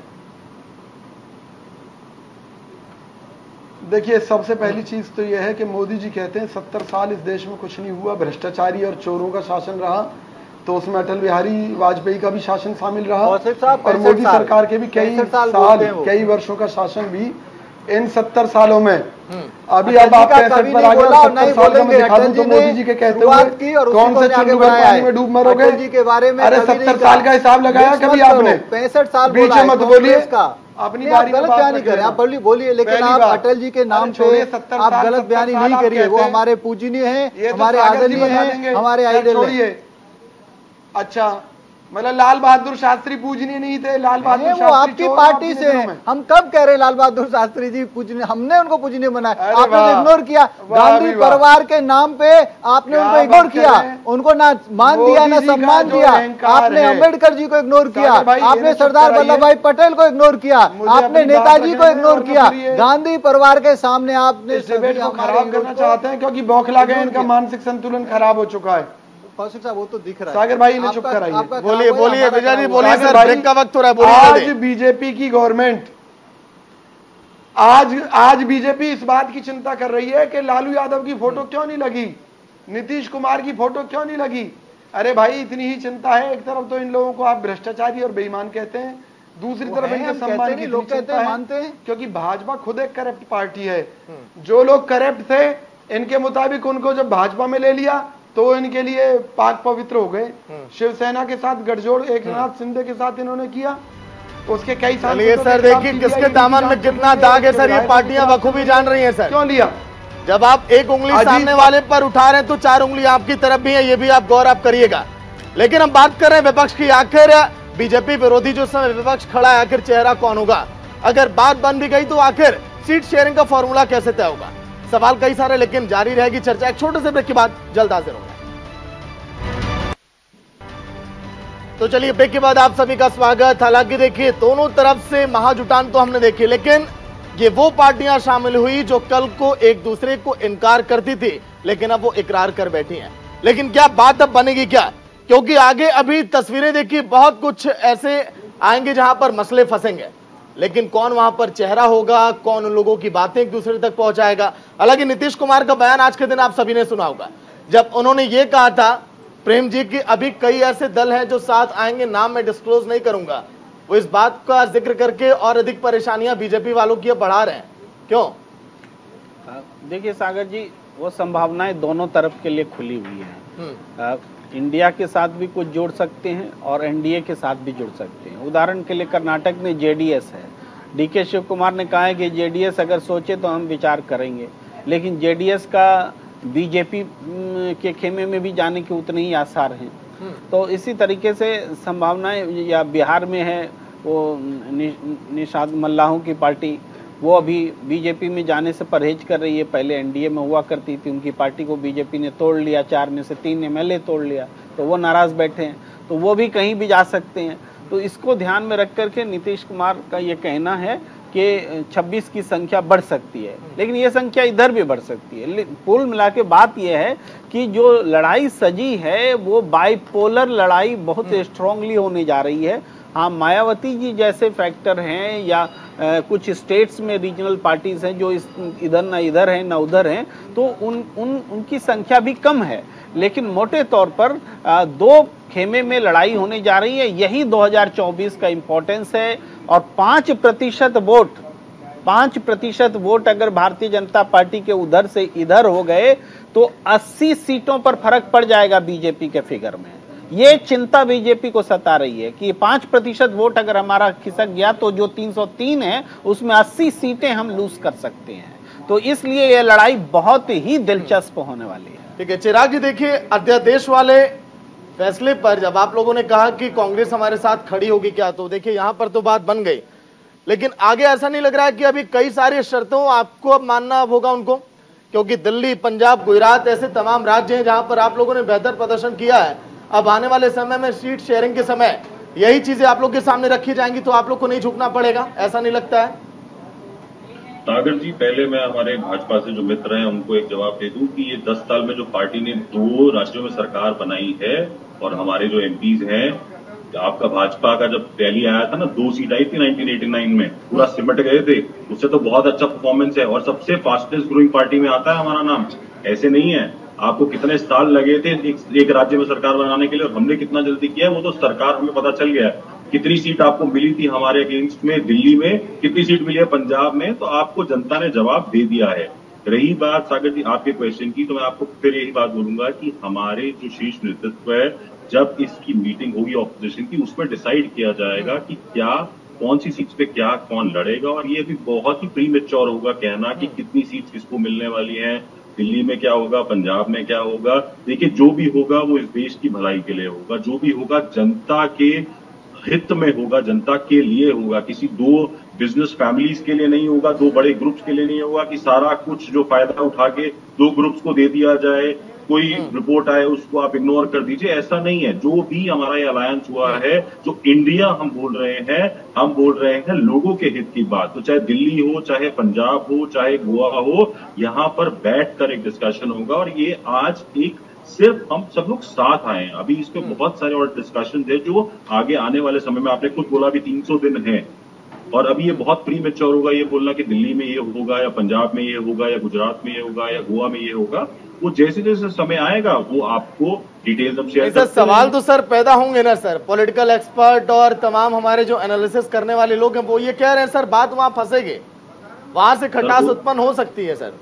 देखिए, सबसे पहली चीज तो यह है कि मोदी जी कहते हैं 70 साल इस देश में कुछ नहीं हुआ, भ्रष्टाचारी और चोरों का शासन रहा, तो उसमें अटल बिहारी वाजपेयी का भी शासन शामिल रहा, और मोदी सरकार के भी कई साल, कई वर्षों का शासन भी इन 70 सालों में। अभी अब आप 65 पर आ गए, 70 साल का मैं दिखा दूं तो मोदी जी के कहते हुए कौन से चुल्लू में पानी में डूब मरोगे जी के बारे में। अरे 70 साल का हिसाब लगाया कभी आपने? 65 साल बीच में मत बोलिए, अपनी बारी में गलत बयानी करें, आप बोलिए, लेकिन आप अटल जी के नाम पे आप गलत बयानी नहीं करिए। वो हमारे पूजनीय हैं, हमारे आदरणीय हैं, हमारे आइडल हैं। अच्छा, मतलब लाल बहादुर शास्त्री पूजनीय नहीं थे? लाल बहादुर शास्त्री वो आपकी पार्टी से हैं। हम कब कह रहे हैं लाल बहादुर शास्त्री जी पूजनीय? हमने उनको पूजनीय बनाया, आपने तो इग्नोर किया। गांधी परिवार के नाम पे आपने उनको इग्नोर किया, उनको ना मान दिया ना सम्मान दिया। आपने अम्बेडकर जी को इग्नोर किया, आपने सरदार वल्लभ भाई पटेल को इग्नोर किया, आपने नेताजी को इग्नोर किया। गांधी परिवार के सामने आपने खराब करना चाहते हैं क्योंकि बौखला गए, इनका मानसिक संतुलन खराब हो चुका है। कौशिक साहब, वो तो दिख रहा है। सागर भाई ने चुप कराइए। बोलिए बोलिए विजय जी, बोलिए सर, ब्रेक का वक्त हो रहा है, बोलिए। आज बीजेपी की गवर्नमेंट, आज बीजेपी इस बात की चिंता कर रही है कि लालू यादव की फोटो क्यों नहीं लगी, नीतीश कुमार की फोटो क्यों नहीं लगी। अरे भाई, इतनी ही चिंता है। एक तरफ तो इन लोगों को आप भ्रष्टाचारी और बेईमान कहते हैं, दूसरी तरफ इनके सम्मान की लोग कहते हैं, मानते हैं, क्योंकि भाजपा खुद एक करप्ट पार्टी है। जो लोग करप्ट थे, इनके मुताबिक उनको जब भाजपा में ले लिया तो इनके लिए पाक पवित्र हो गए। शिवसेना के साथ गठजोड़ एक नाथ शिंदे के साथ इन्होंने किया, उसके कई साल। सर देखिए किसके दामन में कितना दाग है सर, ये पार्टियां बखूबी जान रही हैं सर। क्यों लिया? जब आप एक उंगली सामने वाले पर उठा रहे हैं तो 4 उंगली आपकी तरफ भी है, ये भी आप गौर आप करिएगा। लेकिन हम बात कर रहे हैं विपक्ष की। आखिर बीजेपी विरोधी जो समय विपक्ष खड़ा है, आखिर चेहरा कौन होगा? अगर बात बन भी गई तो आखिर सीट शेयरिंग का फॉर्मूला कैसे तय होगा? सवाल कई सारे, लेकिन जारी रहेगी चर्चा। एक छोटे से ब्रेक के बाद जल्द हाजिर होगा। तो चलिए, ब्रेक के बाद आप सभी का स्वागत। हालांकि देखिए, दोनों तरफ से महाजुटान तो हमने देखी, लेकिन ये वो पार्टियां शामिल हुई जो कल को एक दूसरे को इनकार करती थी, लेकिन अब वो इकरार कर बैठी हैं। लेकिन क्या बात अब बनेगी क्या? क्योंकि आगे अभी तस्वीरें देखिए, बहुत कुछ ऐसे आएंगे जहां पर मसले फंसेंगे, लेकिन कौन वहां पर चेहरा होगा, कौन उन लोगों की बातें एक दूसरे तक पहुंचाएगा? हालांकि नीतीश कुमार का बयान आज के दिन आप सभी ने सुना होगा, जब उन्होंने ये कहा था प्रेम जी की अभी कई ऐसे दल हैं जो साथ आएंगे, नाम मैं डिस्क्लोज नहीं करूंगा। वो इस बात का जिक्र करके और अधिक परेशानियां बीजेपी वालों की बढ़ा रहे हैं। क्यों? देखिए सागर जी, वो संभावनाएं दोनों तरफ के लिए खुली हुई हैं। इंडिया के साथ भी कुछ जोड़ सकते हैं और एनडीए के साथ भी जुड़ सकते हैं। उदाहरण के लिए कर्नाटक में जेडीएस है, डीके शिव कुमार ने कहा है कि जेडीएस अगर सोचे तो हम विचार करेंगे, लेकिन जेडीएस का बीजेपी के खेमे में भी जाने के उतने ही आसार हैं। तो इसी तरीके से संभावनाएं, या बिहार में है वो निषाद मल्लाहों की पार्टी, वो अभी बीजेपी में जाने से परहेज कर रही है। पहले एनडीए में हुआ करती थी, उनकी पार्टी को बीजेपी ने तोड़ लिया, 4 में से 3 एमएलए तोड़ लिया, तो वो नाराज बैठे हैं, तो वो भी कहीं भी जा सकते हैं। तो इसको ध्यान में रख करके नीतीश कुमार का ये कहना है कि 26 की संख्या बढ़ सकती है, लेकिन ये संख्या इधर भी बढ़ सकती है। कुल मिला के बात यह है कि जो लड़ाई सजी है वो बाइपोलर लड़ाई बहुत स्ट्रांगली होने जा रही है। हाँ, मायावती जी जैसे फैक्टर हैं या कुछ स्टेट्स में रीजनल पार्टीज हैं जो इधर ना इधर हैं ना उधर हैं, तो उनकी संख्या भी कम है, लेकिन मोटे तौर पर दो खेमे में लड़ाई होने जा रही है। यही 2024 का इंपॉर्टेंस है। और 5% वोट अगर भारतीय जनता पार्टी के उधर से इधर हो गए तो 80 सीटों पर फर्क पड़ जाएगा बीजेपी के फिगर में। ये चिंता बीजेपी को सता रही है कि 5% वोट अगर हमारा खिसक गया तो जो 303 है उसमें 80 सीटें हम लूज कर सकते हैं। तो इसलिए ये लड़ाई बहुत ही दिलचस्प होने वाली है। ठीक है चिराग जी, देखिए अध्यादेश वाले फैसले पर जब आप लोगों ने कहा कि कांग्रेस हमारे साथ खड़ी होगी क्या, तो देखिए यहां पर तो बात बन गई, लेकिन आगे ऐसा नहीं लग रहा है कि अभी कई सारी शर्तों आपको अब मानना होगा उनको, क्योंकि दिल्ली, पंजाब, गुजरात ऐसे तमाम राज्य हैं जहां पर आप लोगों ने बेहतर प्रदर्शन किया है। अब आने वाले समय में सीट शेयरिंग के समय यही चीजें आप लोग के सामने रखी जाएंगी, तो आप लोग को नहीं झुकना पड़ेगा, ऐसा नहीं लगता है? सागर जी, पहले मैं हमारे भाजपा से जो मित्र हैं उनको एक जवाब दे दूं कि ये 10 साल में जो पार्टी ने 2 राज्यों में सरकार बनाई है और हमारे जो एमपीज हैं, आपका भाजपा का जब रैली आया था ना, 2 सीट आई थी 1989 में, पूरा सिमट गए थे, उससे तो बहुत अच्छा परफॉर्मेंस है और सबसे फास्टेस्ट ग्रोइंग पार्टी में आता है हमारा नाम। ऐसे नहीं है, आपको कितने साल लगे थे एक राज्य में सरकार बनाने के लिए और हमने कितना जल्दी किया है वो तो सरकार हमें पता चल गया है। कितनी सीट आपको मिली थी हमारे अगेंस्ट में दिल्ली में, कितनी सीट मिली है पंजाब में, तो आपको जनता ने जवाब दे दिया है। रही बात सागर जी आपके क्वेश्चन की, तो मैं आपको फिर यही बात बोलूंगा कि हमारे जो शीर्ष नेतृत्व है, जब इसकी मीटिंग होगी ऑपोजिशन की, उसमें डिसाइड किया जाएगा कि क्या कौन सी सीट पे क्या कौन लड़ेगा। और ये भी बहुत ही प्रीमेच्योर होगा कहना कि कितनी सीट किसको मिलने वाली है, दिल्ली में क्या होगा, पंजाब में क्या होगा। देखिए जो भी होगा वो इस देश की भलाई के लिए होगा, जो भी होगा जनता के हित में होगा, जनता के लिए होगा, किसी 2 बिजनेस फैमिलीज के लिए नहीं होगा, 2 बड़े ग्रुप्स के लिए नहीं होगा कि सारा कुछ जो फायदा उठा के 2 ग्रुप्स को दे दिया जाए, कोई रिपोर्ट आए उसको आप इग्नोर कर दीजिए, ऐसा नहीं है। जो भी हमारा ये अलायंस हुआ है, जो इंडिया हम बोल रहे हैं लोगों के हित की बात, तो चाहे दिल्ली हो, चाहे पंजाब हो, चाहे गोवा हो, यहाँ पर बैठकर एक डिस्कशन होगा। और ये आज एक सिर्फ हम सब लोग साथ आए हैं, अभी इस पे बहुत सारे और डिस्कशन है जो आगे आने वाले समय में, आपने खुद बोला भी 300 दिन है, और अभी ये बहुत प्रीमेच्योर होगा ये बोलना कि दिल्ली में ये होगा या पंजाब में ये होगा या गुजरात में ये होगा या गोवा में ये होगा। वो जैसे जैसे समय आएगा वो आपको डिटेल्स अब शेयर करते हैं। सवाल तो सर पैदा होंगे ना सर, पॉलिटिकल एक्सपर्ट और तमाम हमारे जो एनालिसिस करने वाले लोग हैं वो ये कह रहे हैं सर बात वहां फंसेगी, वहां से खटास उत्पन्न हो सकती है सर।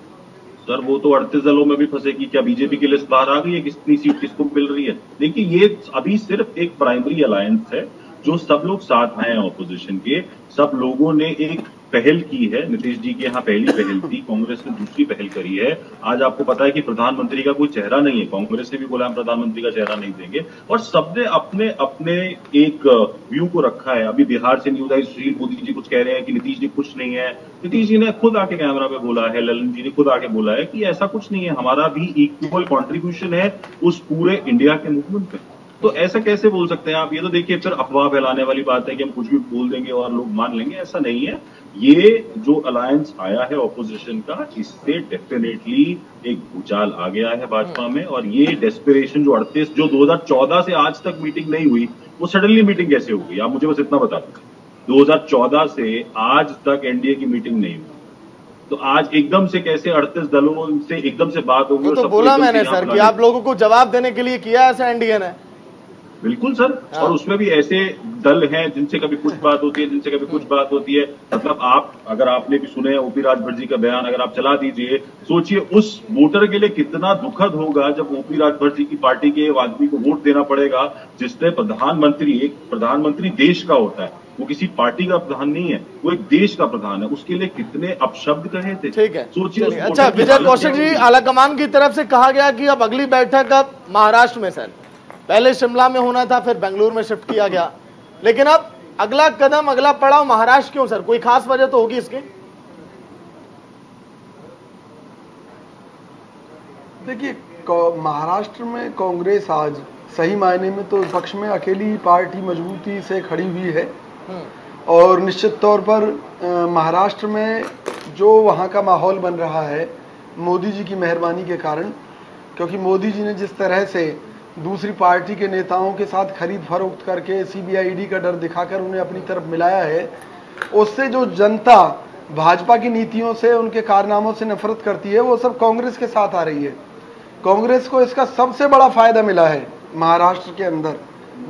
सर वो तो 38 दलों में भी फंसेगी, क्या बीजेपी की लिस्ट बाहर आ गई है कितनी सीट किसको मिल रही है? देखिए ये अभी सिर्फ एक प्राइमरी अलायंस है जो सब लोग साथ आए हैं ऑपोजिशन के, सब लोगों ने एक पहल की है। नीतीश जी की यहाँ पहली पहल थी, कांग्रेस ने दूसरी पहल करी है। आज आपको पता है कि प्रधानमंत्री का कोई चेहरा नहीं है, कांग्रेस ने भी बोला हम प्रधानमंत्री का चेहरा नहीं देंगे, और सबने अपने अपने एक व्यू को रखा है। अभी बिहार से न्यूज आई, सुशील मोदी जी कुछ कह रहे हैं कि नीतीश जी कुछ नहीं है। नीतीश जी ने खुद आके कैमरा पे बोला है, ललन जी ने खुद आके बोला है कि ऐसा कुछ नहीं है, हमारा भी इक्वल कॉन्ट्रीब्यूशन है उस पूरे इंडिया के मूवमेंट पे। तो ऐसा कैसे बोल सकते हैं आप? ये तो देखिए फिर अफवाह फैलाने वाली बात है कि हम कुछ भी बोल देंगे और लोग मान लेंगे, ऐसा नहीं है। ये जो अलायंस आया है ऑपोजिशन का, इससे डेफिनेटली एक भूचाल आ गया है भाजपा में, और ये डेस्पिरेशन जो 38 जो 2014 से आज तक मीटिंग नहीं हुई, वो सडनली मीटिंग कैसे हो गई? आप मुझे बस इतना बता दें। 2014 से आज तक एनडीए की मीटिंग नहीं हुई, तो आज एकदम से कैसे 38 दलों से एकदम से बात होगी? तो बोला मैंने सर कि आप लोगों को जवाब देने के लिए किया ऐसा एनडीए ने। बिल्कुल सर, और उसमें भी ऐसे दल हैं जिनसे कभी कुछ बात होती है, जिनसे कभी कुछ बात होती है। मतलब आप अगर आपने भी सुने ओपी राजभर जी का बयान अगर आप चला दीजिए, सोचिए उस वोटर के लिए कितना दुखद होगा जब ओपी राजभर जी की पार्टी के आदमी को वोट देना पड़ेगा जिसने प्रधानमंत्री, एक प्रधानमंत्री देश का होता है, वो किसी पार्टी का प्रधान नहीं है, वो एक देश का प्रधान है, उसके लिए कितने अपशब्द कहे थे। ठीक है, सोचिए। अच्छा विजय कौशिक जी, आलाकमान की तरफ से कहा गया कि अब अगली बैठक अब महाराष्ट्र में सर, पहले शिमला में होना था, फिर बेंगलुरु में शिफ्ट किया गया, लेकिन अब अगला कदम, अगला पड़ाव महाराष्ट्र क्यों सर? कोई खास वजह तो होगी इसकी? देखिए महाराष्ट्र में कांग्रेस आज सही मायने में तो विपक्ष में अकेली पार्टी मजबूती से खड़ी हुई है, और निश्चित तौर पर महाराष्ट्र में जो वहाँ का माहौल बन रहा है मोदी जी की मेहरबानी के कारण, क्योंकि मोदी जी ने जिस तरह से दूसरी पार्टी के नेताओं के साथ खरीद फरोख्त करके सीबीआई का डर दिखाकर उन्हें अपनी तरफ मिलाया है, उससे जो जनता भाजपा की नीतियों से, उनके कारनामों से नफरत करती है, वो सब कांग्रेस के साथ आ रही है। कांग्रेस को इसका सबसे बड़ा फायदा मिला है महाराष्ट्र के अंदर,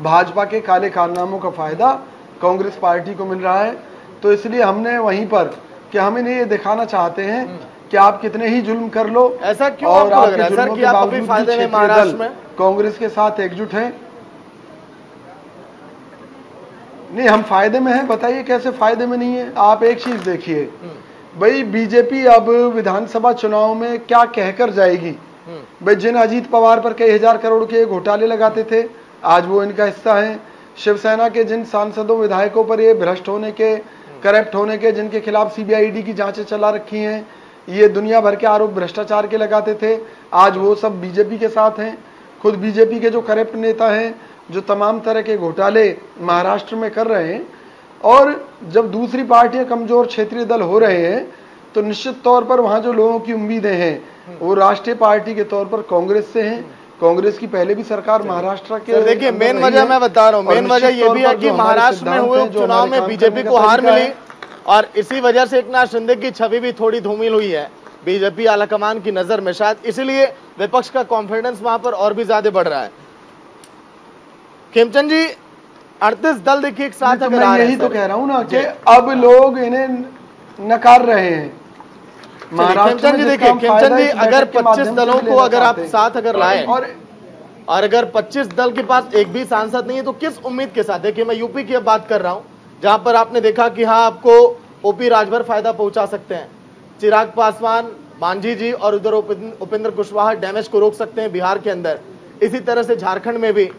भाजपा के काले कारनामों का फायदा कांग्रेस पार्टी को मिल रहा है। तो इसलिए हमने वहीं पर कि हम इन्हें ये दिखाना चाहते हैं कि आप कितने ही जुल्म कर लो, ऐसा क्यों और आपको लग रहा है आपके सर कि आप अभी फायदे में महाराष्ट्र में कांग्रेस के साथ एकजुट हैं? नहीं, हम फायदे में हैं। बताइए कैसे फायदे में नहीं है? आप एक चीज देखिए भाई, बीजेपी अब विधानसभा चुनाव में क्या कहकर जाएगी भाई? जिन अजीत पवार पर कई हजार करोड़ के घोटाले लगाते थे, आज वो इनका हिस्सा है। शिवसेना के जिन सांसदों विधायकों पर ये भ्रष्ट होने के, करप्ट होने के, जिनके खिलाफ सीबीआई की जांचें चला रखी हैं, ये दुनिया भर के आरोप भ्रष्टाचार के लगाते थे, आज वो सब बीजेपी के साथ हैं। खुद बीजेपी के जो करप्ट नेता हैं, जो तमाम तरह के घोटाले महाराष्ट्र में कर रहे हैं, और जब दूसरी पार्टियां कमजोर क्षेत्रीय दल हो रहे हैं, तो निश्चित तौर पर वहां जो लोगों की उम्मीदें हैं वो राष्ट्रीय पार्टी के तौर पर कांग्रेस से हैं। कांग्रेस की पहले भी सरकार महाराष्ट्र के, देखिए मेन वजह मैं बता रहा हूँ, मेन वजह ये भी है कि महाराष्ट्र में हुए उपचुनाव में बीजेपी को हार मिली, और इसी वजह से एकनाथ शिंदे की छवि भी थोड़ी धूमिल हुई है बीजेपी आलाकमान की नजर में। शायद इसीलिए विपक्ष का कॉन्फिडेंस वहां पर और भी ज्यादा बढ़ रहा है। खेमचंद जी, 38 दल देखिए एक साथ अगर आ रहे हैं, यही तो कह रहा हूँ ना कि अब लोग इन्हें नकार रहे हैं। खेमचंद जी देखिए, खेमचंद जी अगर 25 दलों को अगर आप साथ अगर लाए, और अगर 25 दल के पास एक भी सांसद नहीं है, तो किस उम्मीद के साथ? देखिए मैं यूपी की अब बात कर रहा हूं, जहां पर आपने देखा कि हाँ आपको ओपी राजभर फायदा पहुंचा सकते हैं, चिराग पासवान, मांझी जी और उधर उपेंद्र कुशवाहा डैमेज को रोक सकते हैं बिहार के अंदर, इसी तरह से झारखंड में भी।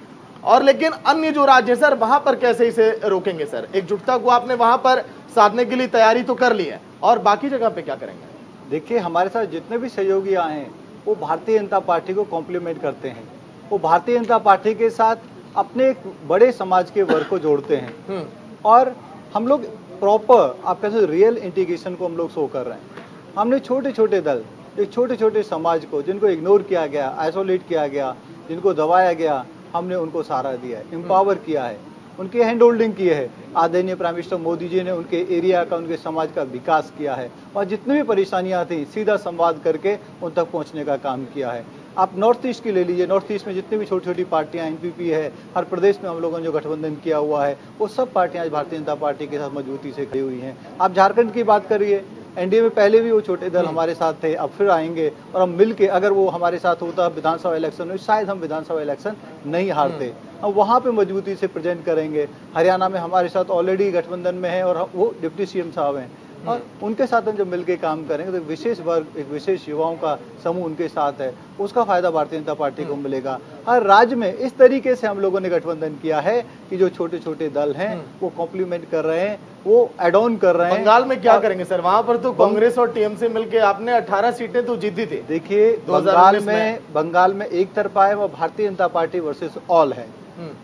और लेकिन अन्य जो राज्य सर, वहां पर कैसे इसे रोकेंगे सर? एकजुटता को आपने वहां पर साधने के लिए तैयारी तो कर ली है, और बाकी जगह पे क्या करेंगे? देखिए हमारे साथ जितने भी सहयोगी आए हैं वो भारतीय जनता पार्टी को कॉम्प्लीमेंट करते हैं, वो भारतीय जनता पार्टी के साथ अपने एक बड़े समाज के वर्ग को जोड़ते हैं, और हम लोग प्रॉपर आप कहते रियल इंटीग्रेशन को हम लोग शो कर रहे हैं। हमने छोटे छोटे दल, एक छोटे छोटे समाज को जिनको इग्नोर किया गया, आइसोलेट किया गया, जिनको दबाया गया, हमने उनको सहारा दिया है, एम्पावर किया है, उनकी हैंड होल्डिंग की है। आदरणीय प्राइम मिनिस्टर मोदी जी ने उनके एरिया का, उनके समाज का विकास किया है, और जितनी भी परेशानियां थी सीधा संवाद करके उन तक पहुंचने का काम किया है। आप नॉर्थ ईस्ट की ले लीजिए, नॉर्थ ईस्ट में जितनी भी छोटी छोटी पार्टियां, एनपीपी है, हर प्रदेश में हम लोगों ने जो गठबंधन किया हुआ है, वो सब पार्टियां आज भारतीय जनता पार्टी के साथ मजबूती से खड़ी हुई हैं। आप झारखंड की बात करिए, एनडीए में पहले भी वो छोटे दल हमारे साथ थे, अब फिर आएंगे, और हम मिलके अगर वो हमारे साथ होता विधानसभा इलेक्शन में, शायद हम विधानसभा इलेक्शन नहीं हारते। हम वहाँ पे मजबूती से प्रेजेंट करेंगे। हरियाणा में हमारे साथ ऑलरेडी गठबंधन में है, और वो डिप्टी सीएम साहब हैं, और उनके साथ हम जब मिलकर काम करेंगे तो विशेष वर्ग, एक विशेष युवाओं का समूह उनके साथ है, उसका फायदा भारतीय जनता पार्टी को मिलेगा। हर राज्य में इस तरीके से हम लोगों ने गठबंधन किया है कि जो छोटे छोटे दल हैं वो कॉम्प्लीमेंट कर रहे हैं, वो एड ऑन कर रहे हैं। बंगाल में क्या करेंगे सर? वहां पर तो कांग्रेस और टीएमसी मिलकर आपने 18 सीटें तो जीती थी। देखिए बंगाल में एक तरफा है, वो Bharatiya Janata party versus all है।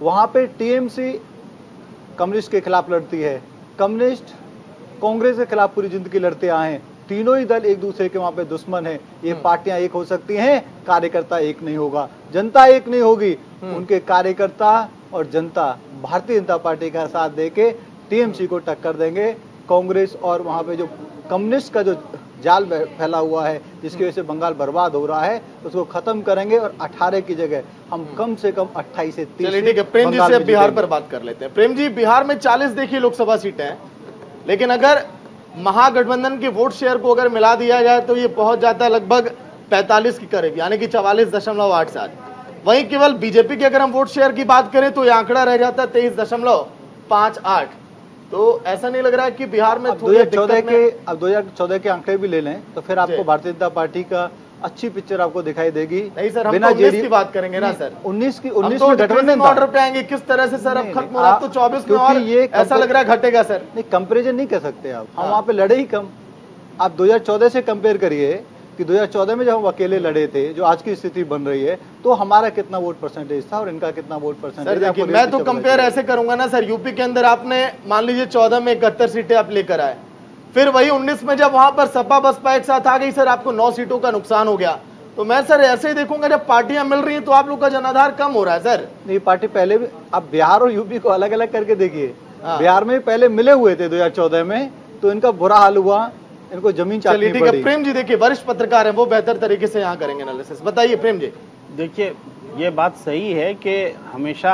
वहां पे टीएमसी कम्युनिस्ट के खिलाफ लड़ती है, कम्युनिस्ट कांग्रेस के खिलाफ पूरी जिंदगी लड़ते आए हैं, तीनों ही दल एक दूसरे के वहां पे दुश्मन है। ये पार्टियां एक हो सकती हैं, कार्यकर्ता एक नहीं होगा, जनता एक नहीं होगी। उनके कार्यकर्ता और जनता भारतीय जनता पार्टी का साथ देके टीएमसी को टक्कर देंगे। कांग्रेस और वहां पे जो कम्युनिस्ट का जो जाल फैला हुआ है, जिसकी वजह से बंगाल बर्बाद हो रहा है, उसको खत्म करेंगे, और 18 की जगह हम कम से कम 28 से 30। चलिए ठीक है, प्रेम जी से बिहार पर बात कर लेते हैं। प्रेम जी, बिहार में 40 देखिए लोकसभा सीटें हैं, लेकिन अगर महागठबंधन के वोट शेयर को अगर मिला दिया जाए तो ये पहुंच जाता है लगभग 45 के करीब, यानी कि 44.87। वहीं केवल बीजेपी के अगर हम वोट शेयर की बात करें तो ये आंकड़ा रह जाता है 23.58। तो ऐसा नहीं लग रहा है कि बिहार में 2014 के आंकड़े भी ले लें तो फिर आपको भारतीय जनता पार्टी का अच्छी पिक्चर आपको दिखाई देगी। नहीं सर, हम तो 19 की बात करेंगे ना सर। 19 में गठबंधन ऑर्डर पे आएंगे, किस तरह से सर अब खत्म हो रहा है, तो 24 में और ये ऐसा लग रहा है घटेगा सर। नहीं, कंपेरिजन नहीं कर सकते आप, हम वहाँ पे लड़े ही कम। आप 2014 से कंपेयर करिए कि 2014 में जब हम अकेले लड़े थे, जो आज की स्थिति बन रही है, तो हमारा कितना वोट परसेंटेज था और इनका कितना वोट परसेंटेज। देखिए मैं तो कंपेयर ऐसे करूंगा ना सर, यूपी के अंदर आपने मान लीजिए 14 में 71 सीटें आप लेकर आए, फिर वही 19 में जब वहां पर सपा बसपा एक साथ आ गई सर, आपको 9 सीटों का नुकसान हो गया। तो मैं सर ऐसे ही देखूंगा, जब पार्टियां मिल रही हैं तो आप लोग का जनाधार कम हो रहा है सर। नहीं, पार्टी पहले भी, आप बिहार और यूपी को अलग अलग करके देखिए, बिहार में पहले मिले हुए थे 2014 में, तो इनका बुरा हाल हुआ, इनको जमीन चाटनी पड़ी। ठीक है प्रेम जी, देखिए वरिष्ठ पत्रकार है, वो बेहतर तरीके से यहाँ करेंगे एनालिसिस। बताइए प्रेम जी। देखिए ये बात सही है कि हमेशा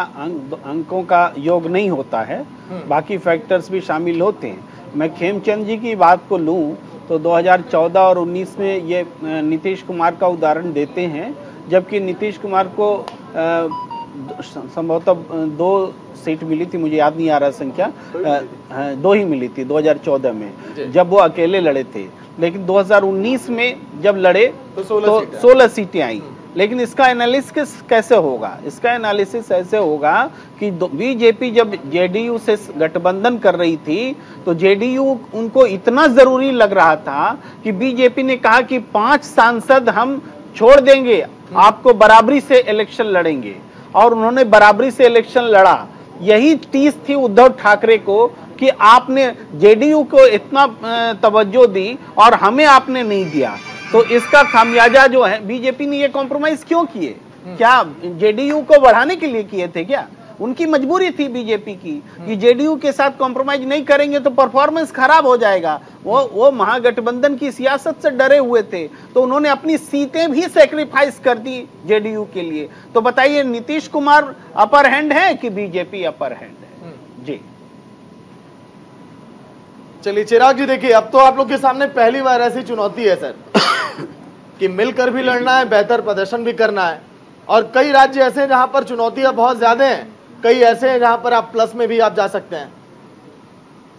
अंकों का योग नहीं होता है, बाकी फैक्टर्स भी शामिल होते हैं। मैं खेमचंद जी की बात को लूं तो 2014 और 19 में ये नीतीश कुमार का उदाहरण देते हैं, जबकि नीतीश कुमार को संभवतः 2 सीट मिली थी, मुझे याद नहीं आ रहा संख्या, 2 ही मिली थी 2014 में जब वो अकेले लड़े थे। लेकिन 2019 में जब लड़े तो 16 सीटें आई। लेकिन इसका एनालिसिस कैसे होगा? इसका एनालिसिस ऐसे होगा कि बीजेपी जब जेडीयू से गठबंधन कर रही थी तो जेडीयू उनको इतना जरूरी लग रहा था कि बीजेपी ने कहा कि 5 सांसद हम छोड़ देंगे, आपको बराबरी से इलेक्शन लड़ेंगे, और उन्होंने बराबरी से इलेक्शन लड़ा। यही टीस थी उद्धव ठाकरे को कि आपने जेडीयू को इतना तवज्जो दी और हमें आपने नहीं दिया। तो इसका खामियाजा जो है, बीजेपी ने ये कॉम्प्रोमाइज क्यों किए? क्या जेडीयू को बढ़ाने के लिए किए थे क्या? उनकी मजबूरी थी बीजेपी की कि जेडीयू के साथ कॉम्प्रोमाइज नहीं करेंगे तो परफॉर्मेंस खराब हो जाएगा। वो महागठबंधन की सियासत से डरे हुए थे, तो उन्होंने अपनी सीटें भी सैक्रिफाइस कर दी जेडीयू के लिए। तो बताइए नीतीश कुमार अपर हैंड है कि बीजेपी अपर हैंड है? जी चलिए चिराग जी, देखिए अब तो आप लोग के सामने पहली बार ऐसी चुनौती है सर कि मिलकर भी लड़ना है, बेहतर प्रदर्शन भी करना है, और कई राज्य ऐसे हैं जहां पर चुनौतियां बहुत ज्यादा हैं, कई ऐसे हैं जहां पर आप प्लस में भी आप जा सकते हैं।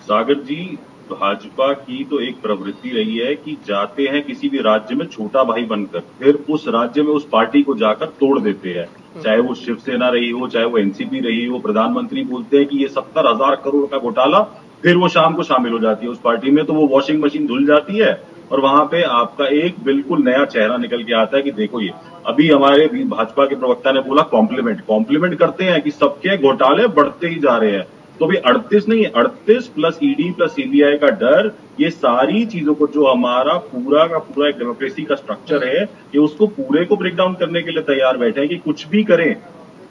सागर जी, भाजपा की तो एक प्रवृत्ति रही है कि जाते हैं किसी भी राज्य में छोटा भाई बनकर, फिर उस राज्य में उस पार्टी को जाकर तोड़ देते हैं, चाहे वो शिवसेना रही हो, चाहे वो एनसीपी रही हो। प्रधानमंत्री बोलते हैं कि ये 70,000 करोड़ का घोटाला, फिर वो शाम को शामिल हो जाती है उस पार्टी में, तो वो वॉशिंग मशीन धुल जाती है और वहां पे आपका एक बिल्कुल नया चेहरा निकल के आता है कि देखो ये अभी हमारे भाजपा के प्रवक्ता ने बोला कॉम्प्लीमेंट करते हैं कि सबके घोटाले बढ़ते ही जा रहे हैं। तो अभी 38 नहीं है, 38 प्लस ईडी प्लस सीबीआई का डर, ये सारी चीजों को जो हमारा पूरा का पूरा एक डेमोक्रेसी का स्ट्रक्चर है, ये उसको पूरे को ब्रेक डाउन करने के लिए तैयार बैठे हैं कि कुछ भी करें,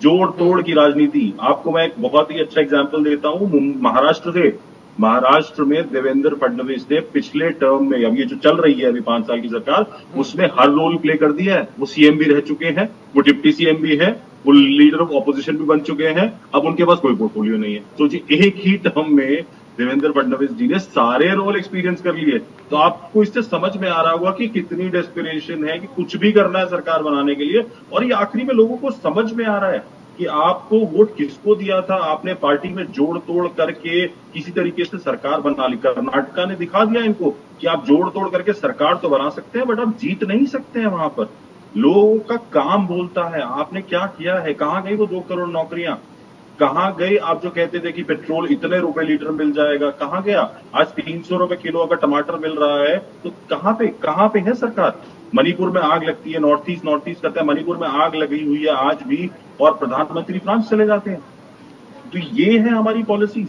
जोड़ तोड़ की राजनीति। आपको मैं एक बहुत ही अच्छा एग्जाम्पल देता हूं महाराष्ट्र से। महाराष्ट्र में देवेंद्र फडणवीस ने पिछले टर्म में, अब ये जो चल रही है अभी 5 साल की सरकार, उसमें हर रोल प्ले कर दिया है। वो सीएम भी रह चुके हैं, वो डिप्टी सीएम भी है, वो लीडर ऑफ ऑपोजिशन भी बन चुके हैं, अब उनके पास कोई पोर्टफोलियो नहीं है। तो जी एक ही टर्म में देवेंद्र फडणवीस जी ने सारे रोल एक्सपीरियंस कर लिए। तो आपको इससे समझ में आ रहा होगा कि कितनी डेस्पिरेशन है कि कुछ भी करना है सरकार बनाने के लिए। और ये आखिरी में लोगों को समझ में आ रहा है कि आपको वोट किसको दिया था, आपने पार्टी में जोड़ तोड़ करके किसी तरीके से सरकार बना ली। कर्नाटका ने दिखा दिया इनको कि आप जोड़ तोड़ करके सरकार तो बना सकते हैं, बट आप जीत नहीं सकते हैं। वहां पर लोगों का काम बोलता है। आपने क्या किया है? कहां गई वो 2 करोड़ नौकरियां? कहां गए आप जो कहते थे कि पेट्रोल इतने रुपए लीटर मिल जाएगा? कहां गया? आज 300 रुपए किलो अगर टमाटर मिल रहा है तो कहां पे है सरकार? मणिपुर में आग लगती है, नॉर्थ ईस्ट कहते हैं मणिपुर में आग लगी हुई है आज भी, और प्रधानमंत्री फ्रांस चले जाते हैं। तो ये है हमारी पॉलिसीज।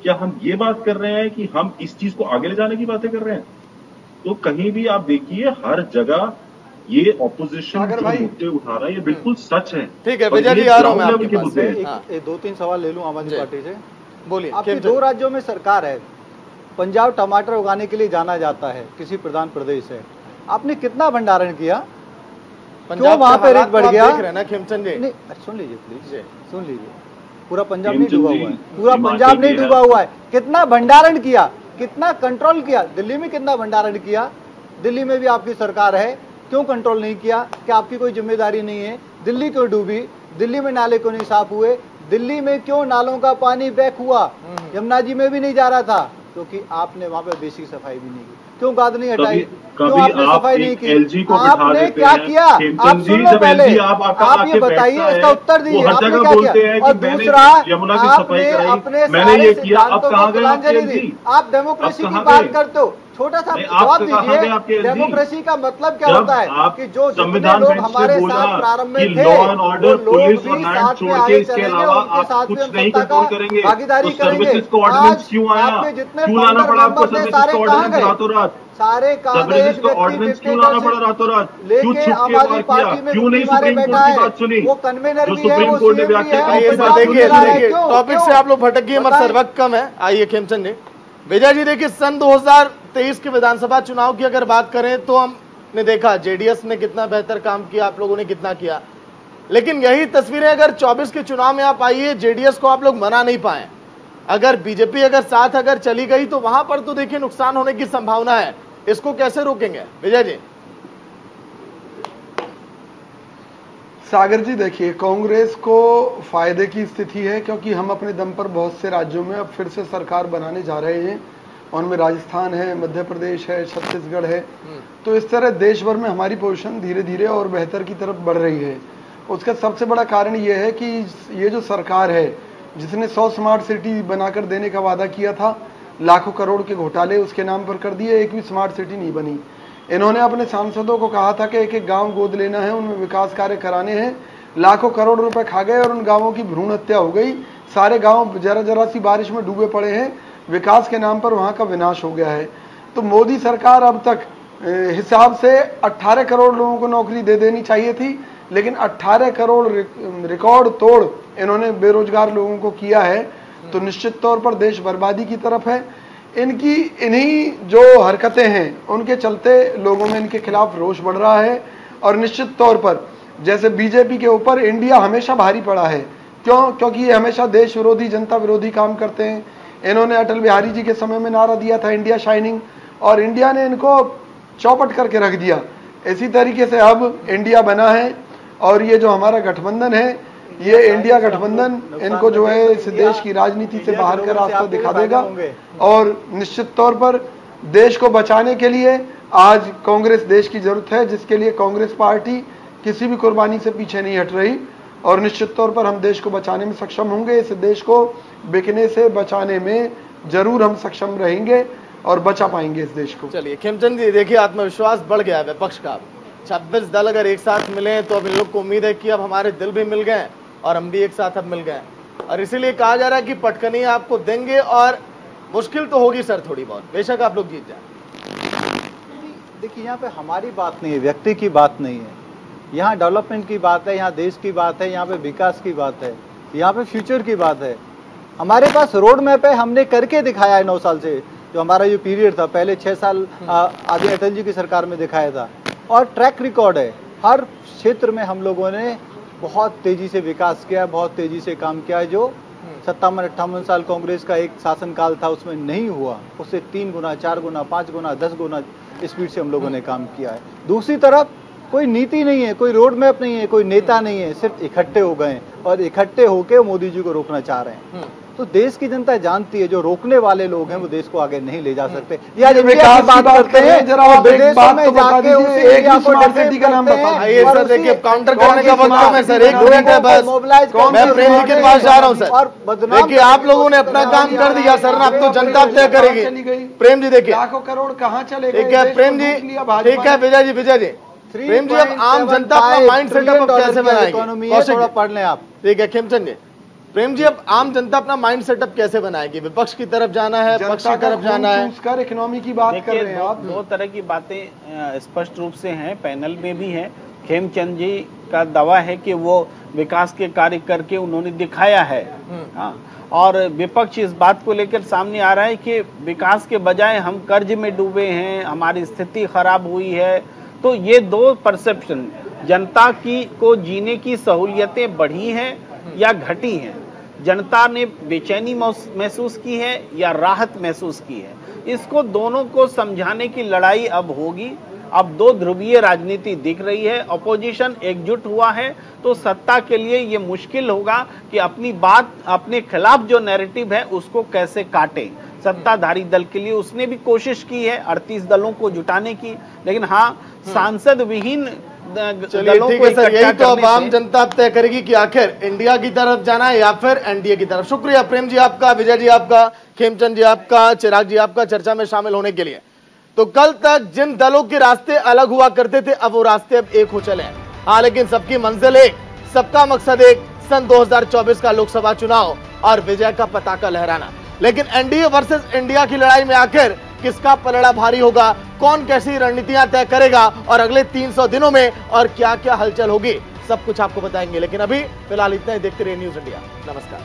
क्या हम ये बात कर रहे हैं कि हम इस चीज को आगे ले जाने की बातें कर रहे हैं? तो कहीं भी आप देखिए, हर जगह ये ऑपोजिशन मुद्दे उठा रहा है, ये बिल्कुल सच है। ठीक है विजय जी, आ रहा हूं मैं आपके पास से। 2-3 सवाल ले लूं आम आदमी पार्टी से। बोलिए। आपकी 2 राज्यों में सरकार है, पंजाब टमाटर उगाने के लिए जाना जाता है, किसी प्रधान प्रदेश है, आपने कितना भंडारण किया? क्यों वहां पे रेट बढ़ गया? देख रहे ना खेमचंद जी, नहीं सुन लीजिए प्लीज, सुन लीजिए। पूरा पंजाब नहीं डूबा हुआ है, पूरा पंजाब नहीं डूबा हुआ है। कितना भंडारण किया, कितना कंट्रोल किया? दिल्ली में कितना भंडारण किया? दिल्ली में भी आपकी सरकार है, क्यों कंट्रोल नहीं किया? क्या आपकी कोई जिम्मेदारी नहीं है? दिल्ली क्यों डूबी? दिल्ली में नाले क्यों नहीं साफ हुए? दिल्ली में क्यों नालों का पानी बैक हुआ? यमुना जी में भी नहीं जा रहा था क्योंकि आपने वहां पे बेसिक सफाई भी नहीं की। क्यों गाद नहीं हटाई? क्यों आपने सफाई नहीं की? आपने क्या किया? आप सुन लो पहले, आप ये बताइए, इसका उत्तर दीजिए। आपने क्या किया? और दूसरा, आपने अपने सारे सिद्धांतों को तिलांजलि दी। आप डेमोक्रेसी की बात करते हो, छोटा सा जवाब दीजिए, डेमोक्रेसी का मतलब क्या होता है कि जो जितने लोग हमारे साथ प्रारंभ में थे वो लोग भी साथ में आगे चलेंगे, उनके साथ में हम सत्ता का भागीदारी करेंगे। आज आपके जितने फाउंडर मेंबर थे सारे कहाँ गए? सारे कहाँ गए? एक व्यक्ति लेके आम आदमी पार्टी में हमारे बैठा है, वो कन्वेनर भी है, वो सीएम भी है। देखिए टॉपिक से आप लोग भटक गए, हमारा सर वक्त कम है। आइए खेमचंद जी। विजय जी देखिए, सन 2023 के विधानसभा चुनाव की अगर बात करें तो हमने देखा जेडीएस ने कितना बेहतर काम किया, आप लोगों ने कितना किया, लेकिन यही तस्वीरें अगर 24 के चुनाव में आप आइए, जेडीएस को आप लोग मना नहीं पाए। अगर बीजेपी अगर साथ अगर चली गई तो वहां पर तो देखिए नुकसान होने की संभावना है, इसको कैसे रोकेंगे विजय जी? सागर जी देखिए, कांग्रेस को फायदे की स्थिति है क्योंकि हम अपने दम पर बहुत से राज्यों में अब फिर से सरकार बनाने जा रहे हैं। उनमें राजस्थान है, मध्य प्रदेश है, छत्तीसगढ़ है। तो इस तरह देश भर में हमारी पोजीशन धीरे धीरे और बेहतर की तरफ बढ़ रही है। उसका सबसे बड़ा कारण ये है कि ये जो सरकार है जिसने 100 स्मार्ट सिटी बनाकर देने का वादा किया था, लाखों करोड़ के घोटाले उसके नाम पर कर दिए, एक भी स्मार्ट सिटी नहीं बनी। इन्होंने अपने सांसदों को कहा था कि एक एक गांव गोद लेना है, उनमें विकास कार्य कराने हैं, लाखों करोड़ रुपए खा गए और उन गांवों की भ्रूण हत्या हो गई। सारे गांव जरा जरा सी बारिश में डूबे पड़े हैं, विकास के नाम पर वहां का विनाश हो गया है। तो मोदी सरकार अब तक हिसाब से 18 करोड़ लोगों को नौकरी दे देनी चाहिए थी, लेकिन 18 करोड़ रिकॉर्ड तोड़ इन्होंने बेरोजगार लोगों को किया है। तो निश्चित तौर पर देश बर्बादी की तरफ है। इन्हीं जो हरकतें हैं उनके चलते लोगों में इनके खिलाफ रोष बढ़ रहा है। और निश्चित तौर पर जैसे बीजेपी के ऊपर इंडिया हमेशा भारी पड़ा है। क्योंकि ये हमेशा देश विरोधी, जनता विरोधी काम करते हैं। इन्होंने अटल बिहारी जी के समय में नारा दिया था इंडिया शाइनिंग, और इंडिया ने इनको चौपट करके रख दिया। इसी तरीके से अब इंडिया बना है और ये जो हमारा गठबंधन है, ये इंडिया गठबंधन इनको जो है इस देश की राजनीति से बाहर का रास्ता दिखा देगा। और निश्चित तौर पर देश को बचाने के लिए आज कांग्रेस देश की जरूरत है, जिसके लिए कांग्रेस पार्टी किसी भी कुर्बानी से पीछे नहीं हट रही। और निश्चित तौर पर हम देश को बचाने में सक्षम होंगे। इस देश को बिकने से बचाने में जरूर हम सक्षम रहेंगे और बचा पाएंगे इस देश को। चलिए खेमचंद जी, देखिए आत्मविश्वास बढ़ गया है विपक्ष का। 26 दल अगर एक साथ मिले तो अब इन लोग को उम्मीद है कि अब हमारे दिल भी मिल गए और हम भी एक साथ अब मिल गए, और इसीलिए कहा जा रहा है कि पटकनी आपको देंगे और मुश्किल तो होगी सर थोड़ी बहुत, बेशक आप लोग जीत जाए। देखिए यहाँ पे हमारी बात नहीं है, व्यक्ति की बात नहीं है, यहाँ डेवलपमेंट की बात है, यहाँ देश की बात है, यहाँ पे विकास की बात है, यहाँ पे फ्यूचर की बात है। हमारे पास रोड मैप है, हमने करके दिखाया है 9 साल से। जो हमारा जो पीरियड था, पहले 6 साल आदि अटल जी की सरकार में दिखाया था, और ट्रैक रिकॉर्ड है। हर क्षेत्र में हम लोगों ने बहुत तेजी से विकास किया, बहुत तेजी से काम किया है। जो 57-58 साल कांग्रेस का एक शासनकाल था उसमें नहीं हुआ, उससे 3 गुना, 4 गुना, 5 गुना, 10 गुना स्पीड से हम लोगों ने काम किया है। दूसरी तरफ कोई नीति नहीं है, कोई रोड मैप नहीं है, कोई नेता नहीं है, सिर्फ इकट्ठे हो गए और इकट्ठे होके मोदी जी को रोकना चाह रहे हैं। तो देश की जनता जानती है जो रोकने वाले लोग हैं वो देश को आगे नहीं ले जा सकते। या विकास की बात करते हैं, जरा आप एक बात तो बता दीजिए, एक ही स्मार्ट सिटी का नाम बताइए सर। देखिए काउंटर करने का वक्त कम है सर, 1 मिनट है बस। मैं प्रेम जी के पास जा रहा हूँ सर। देखिए आप लोगों ने अपना काम कर दिया सर, अब तो जनता तय करेगी। प्रेम जी देखिए लाखों करोड़ कहाँ चले गए? ठीक है प्रेम जी, ठीक है विजय जी, विजय जी प्रेम जी, अब आम जनता अपना माइंड सेटअप कैसे बनाएगी? थोड़ा पढ़ लें आप। ठीक है खेमचंद जी। प्रेम जी, अब आम जनता अपना माइंड सेटअप कैसे बनाएगी? विपक्ष की तरफ जाना है, पक्ष की तरफ जाना है? उसका इकोनॉमी की बात कर रहे हैं आप। 2 तरह की बातें स्पष्ट रूप से हैं, पैनल में भी है। खेमचंद जी का दावा है कि वो विकास के कार्य करके उन्होंने दिखाया है। हाँ, और विपक्ष इस बात को लेकर सामने आ रहा है कि विकास के बजाय हम कर्ज में डूबे हैं, हमारी स्थिति खराब हुई है। तो ये 2 परसेप्शन, जनता की को जीने की सहूलियतें बढ़ी हैं या घटी हैं, जनता ने बेचैनी महसूस की है या राहत महसूस की है, इसको दोनों को समझाने की लड़ाई अब होगी। अब 2 ध्रुवीय राजनीति दिख रही है, अपोजिशन एकजुट हुआ है, तो सत्ता के लिए ये मुश्किल होगा कि अपनी बात, अपने खिलाफ जो नैरेटिव है उसको कैसे काटे। सत्ताधारी दल के लिए उसने भी कोशिश की है 38 दलों को जुटाने की, लेकिन हाँ, सांसद विहीन दलों ठीक है सर, यही तो अब आम जनता तय करेगी कि आखिर इंडिया की तरफ जाना है या फिर एनडीए की तरफ। शुक्रिया प्रेम जी आपका, विजय जी आपका, खेमचंद जी आपका, चिराग जी आपका चर्चा में शामिल होने के लिए। तो कल तक जिन दलों के रास्ते अलग हुआ करते थे, अब वो रास्ते अब एक हो चले हैं। हाँ, लेकिन सबकी मंजिल एक, सबका मकसद एक, सन 2024 का लोकसभा चुनाव और विजय का पताका लहराना। लेकिन एनडीए वर्सेस इंडिया की लड़ाई में आखिर किसका पलड़ा भारी होगा, कौन कैसी रणनीतियां तय करेगा और अगले 300 दिनों में और क्या क्या हलचल होगी, सब कुछ आपको बताएंगे। लेकिन अभी फिलहाल इतना ही। देखते रहिए न्यूज़ इंडिया। नमस्कार।